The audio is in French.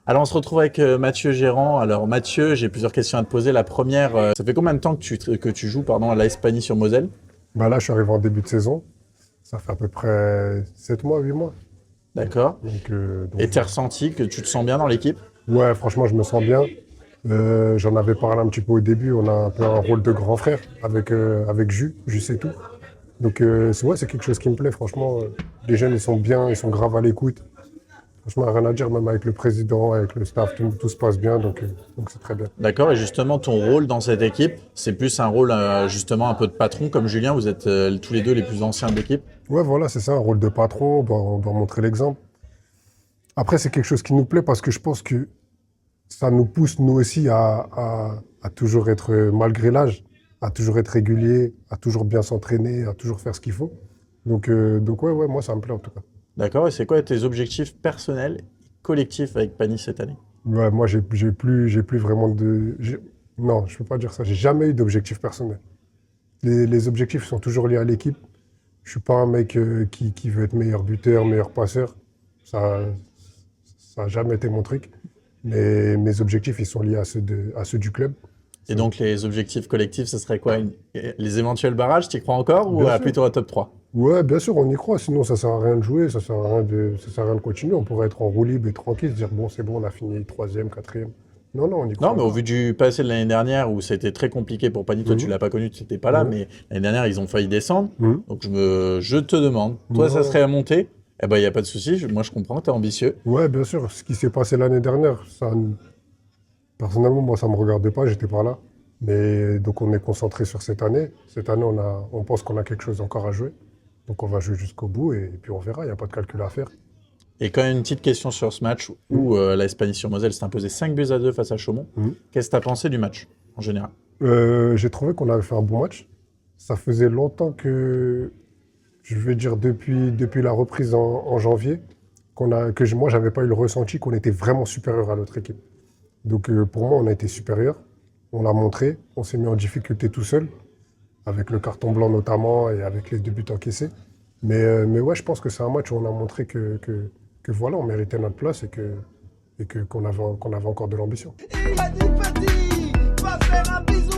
Alors, on se retrouve avec Mathieu Gérant. Alors, Mathieu, j'ai plusieurs questions à te poser. La première, ça fait combien de temps que tu joues à la sur Moselle? Bah là, je suis arrivé en début de saison. Ça fait à peu près 7 mois, 8 mois. D'accord. Donc Et t'es voilà. ressenti que tu te sens bien dans l'équipe? Ouais, franchement, je me sens bien. J'en avais parlé un petit peu au début. On a un peu un rôle de grand frère avec Jus et tout. Donc, c'est quelque chose qui me plaît, franchement. Les jeunes, ils sont bien, ils sont grave à l'écoute. Franchement, rien à dire, même avec le président, avec le staff, tout se passe bien. Donc c'est très bien. D'accord. Et justement, ton rôle dans cette équipe, c'est plus un rôle justement un peu de patron comme Julien. Vous êtes tous les deux les plus anciens de l'équipe. Ouais, voilà, c'est ça, un rôle de patron. On doit montrer l'exemple. Après, c'est quelque chose qui nous plaît parce que je pense que ça nous pousse, nous aussi, à toujours être, malgré l'âge, à toujours être régulier, à toujours bien s'entraîner, à toujours faire ce qu'il faut. Donc ouais, moi, ça me plaît en tout cas. D'accord. Et c'est quoi tes objectifs personnels, collectifs avec Pani cette année? Ouais, moi, j'ai plus vraiment non, je peux pas dire ça. J'ai jamais eu d'objectif personnel. Les objectifs sont toujours liés à l'équipe. Je suis pas un mec qui veut être meilleur buteur, meilleur passeur. Ça, ça a jamais été mon truc. Mais mes objectifs, ils sont liés à ceux du club. Et Ça- donc, les objectifs collectifs, ce serait quoi? Les éventuels barrages, tu y crois encore ou Bien sûr. plutôt un top 3? Ouais, bien sûr, on y croit. Sinon, ça sert à rien de jouer, ça sert à rien de continuer. On pourrait être en roue libre et tranquille, se dire bon, c'est bon, on a fini troisième, quatrième. Non, non, on y Non, croit mais au encore. vu du passé de l'année dernière où c'était très compliqué pour Pagny, toi tu Mhm, l'as pas connu, tu n'étais pas là, mhm, mais l'année dernière ils ont failli descendre. mhm. Donc je te demande, toi ça Non. serait à monter? Eh ben il n'y a pas de souci, moi je comprends, tu es ambitieux. Ouais, bien sûr. Ce qui s'est passé l'année dernière, personnellement, moi, ça me regardait pas, j'étais pas là. Mais donc, on est concentré sur cette année. Cette année, on pense qu'on a quelque chose encore à jouer. Donc, on va jouer jusqu'au bout et puis on verra. Il n'y a pas de calcul à faire. Et quand même une petite question sur ce match Mhm, où la sur Moselle s'est imposée 5-2 face à Chaumont. mhm. Qu'est-ce que tu as pensé du match en général? J'ai trouvé qu'on avait fait un bon match. Ça faisait longtemps que, je veux dire, depuis la reprise en janvier, moi, j'avais pas eu le ressenti qu'on était vraiment supérieur à l'autre équipe. Donc, pour moi, on a été supérieur. On l'a montré. On s'est mis en difficulté tout seul, avec le carton blanc notamment et avec les 2 buts encaissés. Mais ouais, je pense que c'est un match où on a montré que voilà, on méritait notre place qu'on avait encore de l'ambition. Il m'a dit petit, va faire un bisou.